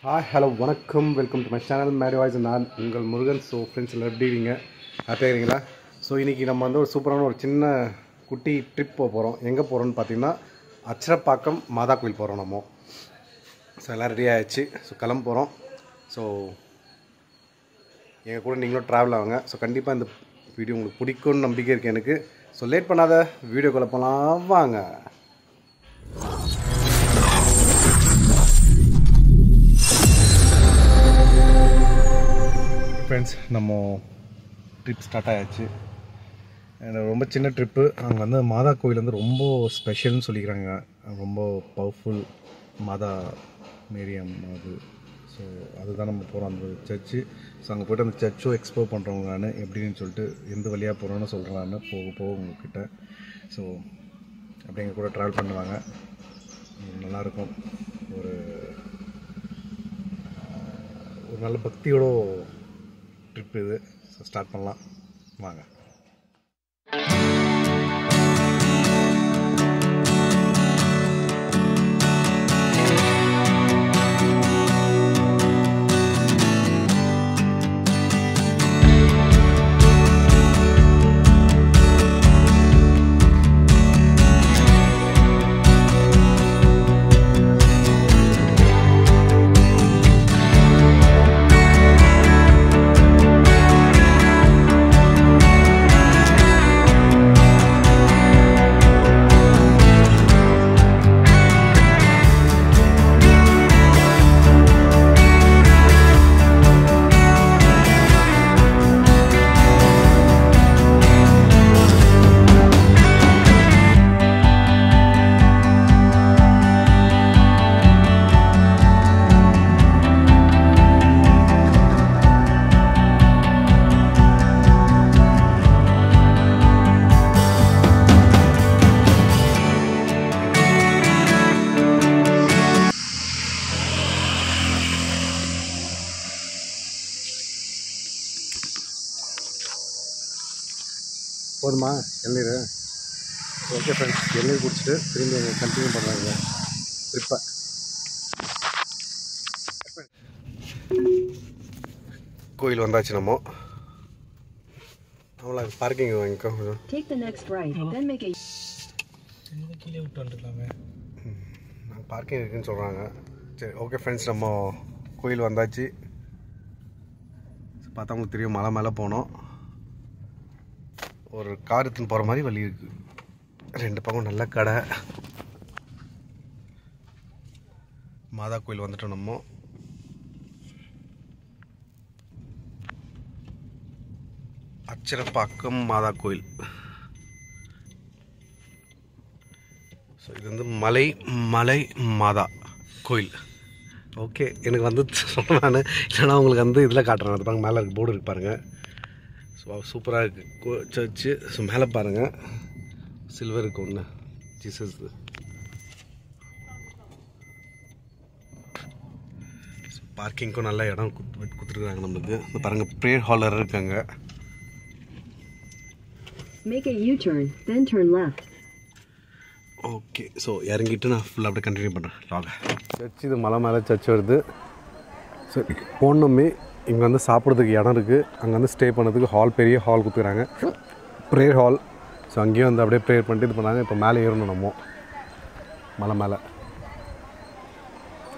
Hi hello வணக்கம், welcome to my channel Mary voice. நான் உங்கள் முருகன். ஸோ ஃப்ரெண்ட்ஸ் எல்லாம் எப்படி இருக்கீங்க? ஹாப்பியாக இருக்கீங்களா? ஸோ இன்றைக்கி நம்ம வந்து ஒரு சூப்பரான ஒரு சின்ன குட்டி ட்ரிப் போக போகிறோம். எங்கே போகிறோன்னு பார்த்தீங்கன்னா அச்சரப்பாக்கம் மாதா கோயில் போகிறோம் நம்ம. ஸோ எல்லாம் ரெடி ஆகிடுச்சு. ஸோ கிளம்ப போகிறோம். ஸோ எங்கள் கூட நீங்களும் ட்ராவல் ஆகுங்க. ஸோ கண்டிப்பாக இந்த வீடியோ உங்களுக்கு பிடிக்கும்னு நம்பிக்கை இருக்குது எனக்கு. ஸோ லேட் பண்ணாத வீடியோக்குள்ளே போகலாம் வாங்க. ஃப்ரெண்ட்ஸ், நம்ம ட்ரிப் ஸ்டார்ட் ஆகிடுச்சு. ரொம்ப சின்ன ட்ரிப்பு. அங்கே வந்து மாதா கோயில் வந்து ரொம்ப ஸ்பெஷல்னு சொல்லிக்கிறாங்க. ரொம்ப பவர்ஃபுல் மாதா மேரியம் அது. ஸோ அதுதான் நம்ம போகிறோம், அந்த சர்ச்சு. ஸோ அங்கே போய்ட்டு அந்த சர்ச்சும் எக்ஸ்ப்ளோர் பண்ணுறவங்க நான் எப்படின்னு சொல்லிட்டு எந்த வழியாக போகிறோன்னு சொல்கிறேன் நான் போக உங்கள்கிட்ட. ஸோ அப்படி எங்கள் கூட ட்ராவல் பண்ணுவாங்க. நல்லாயிருக்கும். ஒரு நல்ல பக்தியோட ட்ரிப் இது. ஸோ ஸ்டார்ட் பண்ணலாம் வாங்க. போதுமா இளநீர்? ஓகே ஃப்ரெண்ட்ஸ், இளநீர் குடிச்சிட்டு திரும்பி அவங்க கண்டினியூ பண்ணுறாங்க ட்ரிப்பை. கோயில் வந்தாச்சு நம்ம. அவ்வளோ பார்க்கிங் வாங்கிக்கோ. கீழே விட்டு வந்துடலாமே. பார்க்கிங் இருக்குதுன்னு சொல்கிறாங்க. சரி ஓகே ஃப்ரெண்ட்ஸ், நம்ம கோயில் வந்தாச்சு. பார்த்தா உங்களுக்கு தெரியும், மலை மேலே போனோம். ஒரு கார் எடுத்துன்னு போகிற மாதிரி வழி இருக்குது. ரெண்டு பக்கம் நல்ல கடை. மாதா கோயில் வந்துட்டோம் நம்ம. அச்சரப்பாக்கம் மாதா கோயில். ஸோ இது வந்து மலை மாதா கோயில். ஓகே, எனக்கு வந்து சொன்னேன் இல்லைனா உங்களுக்கு வந்து இதில் காட்டுறேன். அது பாருங்க, மேலே இருக்குது, போர்டு இருக்கு பாருங்கள். ஸோ சூப்பராக இருக்குது சர்ச்சு. ஸோ மேலே பாருங்கள், சில்வருக்கு ஒன்று ஜீசஸ். பார்க்கிங்க்கும் நல்ல இடம் கொடுத்துருக்காங்க நம்மளுக்கு. இப்போ பாருங்கள், ப்ரேயர் ஹாலர் இருக்காங்க. ஓகே, ஸோ இறங்கிட்டு நான் ஃபுல்லாக அப்படியே கண்டினியூ பண்ணுறேன் லாக. சர்ச் இது மலை மேலே சர்ச் வருது. சரி போனோமே இங்கே வந்து சாப்பிட்றதுக்கு இடம் இருக்குது. அங்கே வந்து ஸ்டே பண்ணுறதுக்கு ஹால், பெரிய ஹால் கொடுத்துக்கிறாங்க, ப்ரேயர் ஹால். ஸோ அங்கேயும் வந்து அப்படியே ப்ரேயர் பண்ணிட்டு இது பண்ணாங்க. இப்போ மேலே ஏறணும் நம்ம மலை மேலே.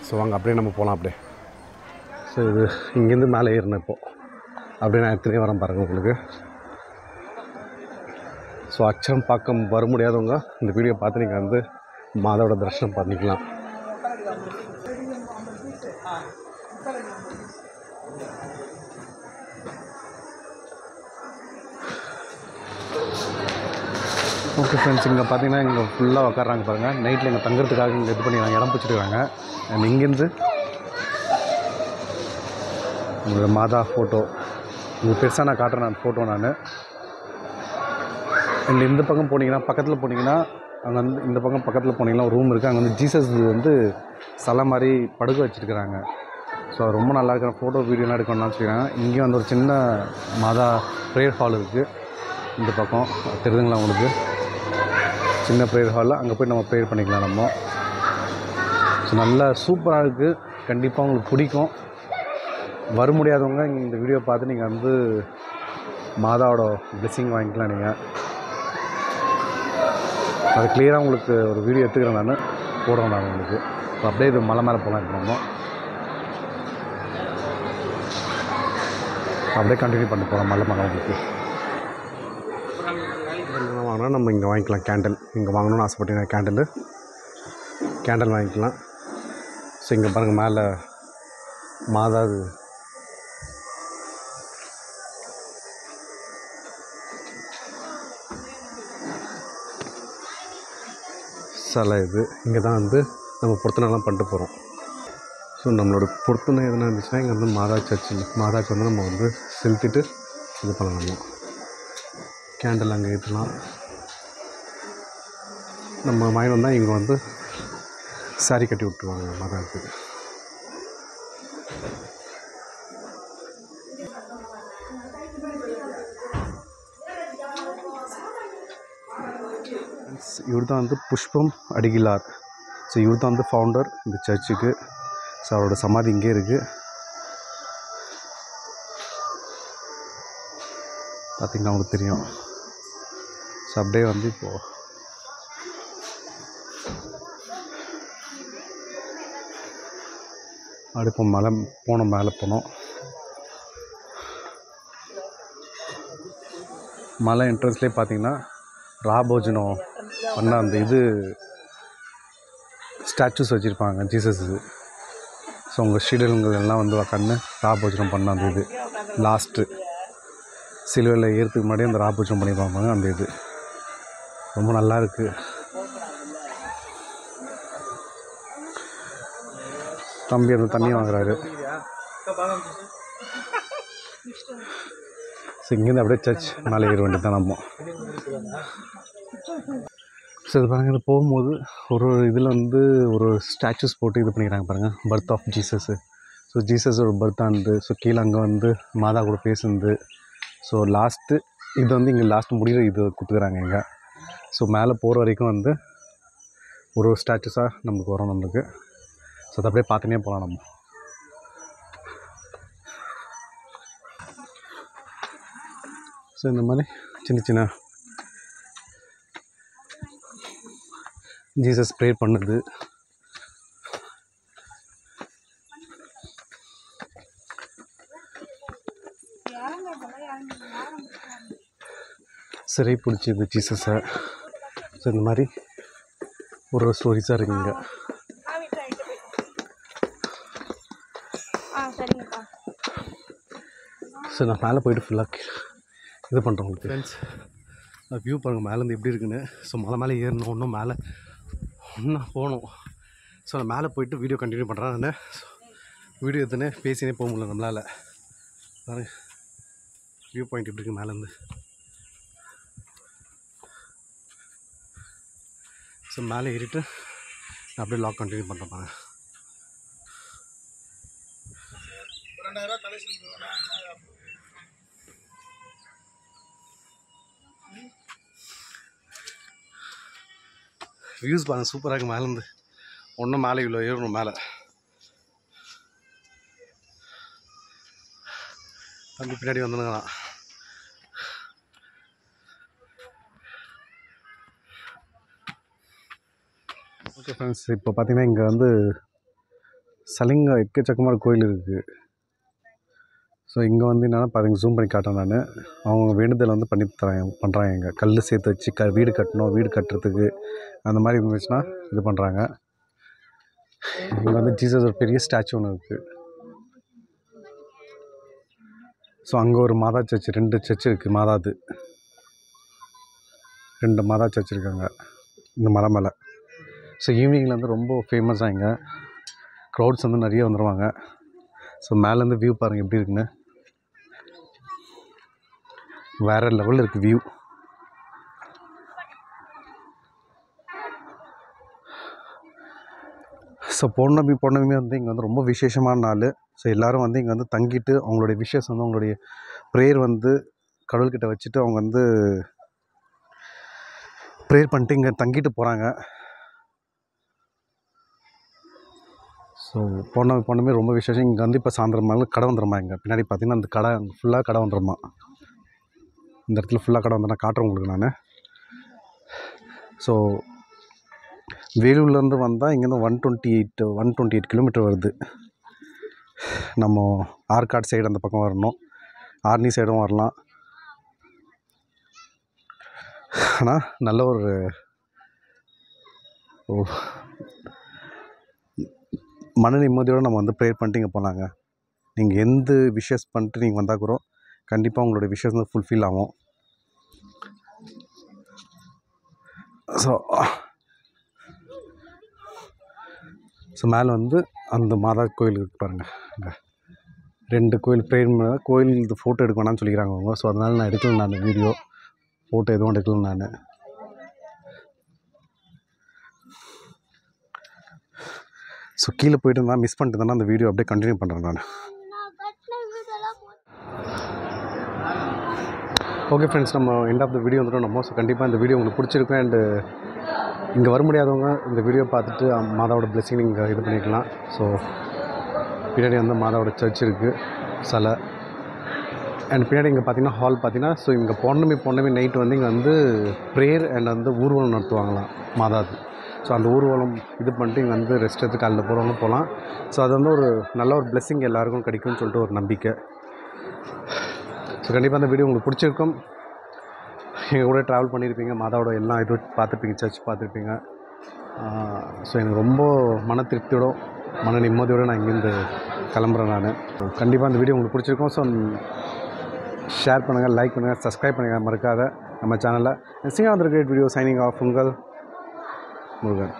ஸோ அங்கே அப்படியே நம்ம போகலாம் அப்படியே. ஸோ இது இங்கேருந்து மேலே ஏறணும். இப்போது அப்படியே நான் எடுத்துகிட்டே வரேன் பாருங்கள் உங்களுக்கு. ஸோ அச்சரப்பாக்கம் வர முடியாதவங்க இந்த வீடியோ பார்த்து நீங்கள் வந்து மாதாவோட தரிசனம் பண்ணிக்கலாம். ஓகே ஃப்ரெண்ட்ஸ், இங்கே பார்த்தீங்கன்னா இங்கே ஃபுல்லாக உட்காடுறாங்க பாருங்கள். நைட்டில் இங்கே தங்குறதுக்காக இங்கே இது பண்ணி இடம் பிடிச்சிருக்காங்க. அண்ட் இங்கேருந்து உங்களோட மாதா ஃபோட்டோ உங்களுக்கு பெருசாக நான் காட்டுறேன் அந்த ஃபோட்டோ நான். அண்ட் இந்த பக்கம் போனீங்கன்னா, பக்கத்தில் போனீங்கன்னா அங்கே வந்து இந்த பக்கம் பக்கத்தில் போனீங்கன்னா ஒரு ரூம் இருக்குது. அங்கே வந்து ஜீசஸ் வந்து சிலை மாதிரி படுக்க வச்சுருக்கிறாங்க. ஸோ அது ரொம்ப நல்லா இருக்கிற ஃபோட்டோ வீடியோலாம் எடுக்கணும்னு சொல்லிக்கிறாங்க. இங்கேயும் வந்து ஒரு சின்ன மாதா ப்ரேயர் ஹால் இருக்குது. இந்த பக்கம் தெரியுதுங்களா உங்களுக்கு? சின்ன ப்ரேயர் ஹாலில் அங்கே போய் நம்ம ப்ரேயர் பண்ணிக்கலாம் நம்ம. ஸோ நல்லா சூப்பராக இருக்குது. கண்டிப்பாக உங்களுக்கு பிடிக்கும். வர முடியாதவங்க இந்த வீடியோ பார்த்து நீங்கள் வந்து மாதாவோட பிளெஸிங் வாங்கிக்கலாம். நீங்கள் அது கிளியராக உங்களுக்கு ஒரு வீடியோ எடுத்துக்கிறேன், நான் போடுறேன் நான் உங்களுக்கு. அப்படியே இது மலை மேலே போகலாம் இருக்கணும், அப்படியே கண்டினியூ பண்ணி போகிறோம் மலை மேலே. உங்களுக்கு என்ன வாங்கினா நம்ம இங்கே வாங்கிக்கலாம். கேண்டில் இங்கே வாங்கணும்னு ஆசைப்பட்டீங்கன்னா கேண்டில் வாங்கிக்கலாம். ஸோ இங்கே பாருங்கள் மேலே மாதா சிலை. இது இங்கே தான் வந்து நம்ம பொருத்தனைலாம் பண்ணிட்டு போகிறோம். ஸோ நம்மளோட பொருத்தனை எதுனா இருந்துச்சுன்னா இங்கே வந்து மாதாக்கு வந்து நம்ம வந்து செலுத்திட்டு இது பண்ணலாம். கேண்டில் அங்கே ஏற்றலாம். நம்ம வாங்கி வந்தால் இங்கே வந்து சாரி கட்டி விட்டுருவாங்க மாதாவுக்கு. இவர் தான் வந்து புஷ்பம் அடிகிலார். ஸோ இவர் தான் வந்து ஃபவுண்டர் இந்த சர்ச்சுக்கு. ஸோ அவரோட சமாதி இங்கே இருக்குது, பார்த்திங்கன்னா அவங்களுக்கு தெரியும். ஸோ அப்படியே வந்து இப்போது அடுப்பு மேலே போனோம். மலை என்ட்ரன்ஸ்லேயே பார்த்திங்கன்னா ராபோஜனம் பண்ண அந்த இது ஸ்டாச்சூஸ் வச்சுருப்பாங்க ஜீசஸு. ஸோ உங்கள் ஷீடல்கள் எல்லாம் வந்து உக்காந்து ராபோஜனம் பண்ண அந்த இது லாஸ்ட்டு சிலுவையில் ஏறத்துக்கு முன்னாடி அந்த ராபோஜனம் பண்ணி பார்ப்பாங்க. அந்த இது ரொம்ப நல்லா இருக்குது. தம்பி அந்த தண்ணி வாங்குறாரு. ஸோ இங்கேருந்து அப்படியே சர்ச் மேலே ஏற வேண்டியது தான் நம்ம. ஸோ இது பாருங்கள், இது போகும்போது ஒரு இதில் வந்து ஒரு ஸ்டாச்சூஸ் போட்டு இது பண்ணிக்கிறாங்க பாருங்கள், birth of Jesus. So ஜீசஸோட birth ஆனது. ஸோ கீழே அங்கே வந்து மாதா கூட பேசுனது. ஸோ லாஸ்ட்டு இது வந்து இங்கே லாஸ்ட்டு முடிகிற இது கொடுத்துக்கிறாங்க இங்கே. ஸோ மேலே போகிற வரைக்கும் வந்து ஒரு ஸ்டாச்சஸாக நமக்கு வரும் நம்மளுக்கு. ஸோ அதை அப்படியே பார்த்துனே போகலாம் நம்ம. ஸோ இந்த மாதிரி சின்ன ஜீசஸ் ப்ரேயர் பண்ணுது. சிறை பிடிச்சிது ஜீசஸை. ஸோ இந்த மாதிரி ஒரு ஸ்டோரிஸாக இருக்குங்க. ஸோ நான் மேலே போய்ட்டு ஃபுல்லாக இது பண்ணுறேன் உங்களுக்கு. ஃப்ரெண்ட்ஸ், வியூ பாருங்கள் மேலேருந்து எப்படி இருக்குன்னு. ஸோ மலை மேலே ஏறணும், இன்னும் மேலே இன்னும் போகணும். ஸோ நான் மேலே போய்ட்டு வீடியோ கண்டினியூ பண்ணுறேன். நான் வீடியோ எடுத்துனே பேசினே போக முடியல நம்மளால். பாருங்கள் வியூ பாயிண்ட் எப்படி இருக்குது மேலேருந்து. ஸோ மேலே ஏறிட்டு நான் அப்படியே லாக் கண்டினியூ பண்ணுறேன் பாருங்கள். வியூஸ் பாருங்கள் சூப்பராக இருக்குது மேலேருந்து. ஒன்றும் மேலே இவ்வளோ ஏறணும் மேலே. தம்பி பின்னாடி வந்துடுங்கண்ணா. ஓகே ஃப்ரெண்ட்ஸ், இப்போ பார்த்தீங்கன்னா இங்கே வந்து சலிங்க எக்கச்சக்கமான கோயில் இருக்குது. ஸோ இங்கே வந்து என்னென்னா பாருங்க, ஜூம் பண்ணி காட்டுறேன் நான். அவங்க வேண்டுதல் வந்து பண்ணுறாங்க. இங்கே கல் சேர்த்து வச்சு வீடு கட்டணும், வீடு கட்டுறதுக்கு அந்த மாதிரி இருந்துச்சுன்னா இது பண்ணுறாங்க. இங்கே வந்து ஜீசஸ் ஒரு பெரிய ஸ்டாச்சு ஒன்று இருக்குது. ஸோ அங்கே ஒரு மாதா சர்ச், 2 சர்ச் இருக்குது மாதாது. 2 மாதா சர்ச் இருக்காங்க இந்த மலை மேலே. ஸோ ஈவினிங்கில் வந்து ரொம்ப ஃபேமஸாக இங்கே க்ரௌட்ஸ் வந்து நிறைய வந்துடுவாங்க. ஸோ மேலேருந்து வியூ பாருங்கள் எப்படி இருக்குன்னு. வேறு லெவலில் இருக்குது வியூ. ஸோ பௌர்ணமி வந்து இங்கே வந்து ரொம்ப விசேஷமான நாள். ஸோ எல்லோரும் வந்து இங்கே வந்து தங்கிட்டு அவங்களுடைய விஷஸ் வந்து அவங்களுடைய ப்ரேயர் வந்து கடவுள்கிட்ட வச்சுட்டு அவங்க வந்து ப்ரேயர் பண்ணிட்டு இங்கே தங்கிட்டு போகிறாங்க. ஸோ பொண்ணுமே ரொம்ப விசேஷம். இங்கே வந்து இப்போ சாயந்தரம் மேலே கடை வந்துடுமா, இங்கே பின்னாடி பார்த்தீங்கன்னா அந்த கடை ஃபுல்லாக கடை வந்துடுமா. இந்த இடத்துல ஃபுல்லாக கடை வந்து நான் காட்டுறேன் உங்களுக்கு நான். ஸோ வேலூர்லேருந்து வந்தால் இங்கேருந்து 128 கிலோமீட்டர் வருது. நம்ம ஆற்காடு சைடு அந்த பக்கம் வரணும், ஆர்னி சைடும் வரலாம். ஆனால் நல்ல ஒரு மன நிம்மதியோடு நம்ம வந்து ப்ரேயர் பண்ணிட்டு இங்கே போகலாங்க. நீங்கள் எந்த விஷஸ் பண்ணிட்டு நீங்கள் வந்தால் கூட கண்டிப்பாக உங்களுடைய விஷஸ் வந்து ஃபுல்ஃபில் ஆகும். ஸோ மேலே வந்து அந்த மாதா கோயில் இருக்குது பாருங்கள். அங்கே 2 கோயில் ப்ரேயர் கோயில் இது ஃபோட்டோ எடுக்க வேணாம்னு சொல்லிக்கிறாங்க அவங்க. ஸோ அதனால் நான் எடுக்கல, நான் வீடியோ ஃபோட்டோ எதுவும் எடுக்கல நான். ஸோ கீழே போய்ட்டு நான் மிஸ் பண்ணிட்டு தானே அந்த வீடியோ அப்படியே கண்டினியூ பண்ணுறேன் நான். ஓகே ஃப்ரெண்ட்ஸ், நம்ம எண்ட் ஆஃப் த வீடியோ வந்துட்டோம் நம்ம. ஸோ கண்டிப்பாக இந்த வீடியோ உங்களுக்கு பிடிச்சிருக்கும். அண்டு இங்கே வர முடியாதவங்க இந்த வீடியோ பார்த்துட்டு மாதாவோட பிளெஸிங் நீங்கள் இது பண்ணிக்கலாம். ஸோ பின்னாடி வந்து மாதாவோட சர்ச் இருக்குது, சிலை. அண்ட் பின்னாடி இங்கே பார்த்தீங்கன்னா ஹால் பார்த்தீங்கன்னா, ஸோ இங்கே பௌர்ணமி நைட்டு வந்து இங்கே வந்து ப்ரேயர் அண்ட் வந்து ஊர்வலம் நடத்துவாங்களாம் மாதாவுக்கு. ஸோ அந்த ஊர்வலம் இது பண்ணிட்டு இங்கே வந்து ரெஸ்ட் எடுத்து காலையில் போகிறவங்க போகலாம். ஸோ அது வந்து ஒரு நல்ல ஒரு பிளெஸிங் எல்லாேருக்கும் கிடைக்கும்னு சொல்லிட்டு ஒரு நம்பிக்கை. ஸோ கண்டிப்பாக அந்த வீடியோ உங்களுக்கு பிடிச்சிருக்கும். எங்கள் கூட ட்ராவல் பண்ணியிருப்பீங்க, மாதாவோட எல்லாம் இது பார்த்துருப்பீங்க, சர்ச் பார்த்துருப்பீங்க. ஸோ எனக்கு ரொம்ப மன திருப்தியோட மன நிம்மதியோடு நான் இங்கேருந்து கிளம்புறேன் நான். கண்டிப்பாக அந்த வீடியோ உங்களுக்கு பிடிச்சிருக்கும். ஸோ ஷேர் பண்ணுங்கள், லைக் பண்ணுங்கள், சப்ஸ்கிரைப் பண்ணுங்கள் மறக்காத நம்ம சேனலில். Seeing on the great video. Signing off உங்கள் முருகன்.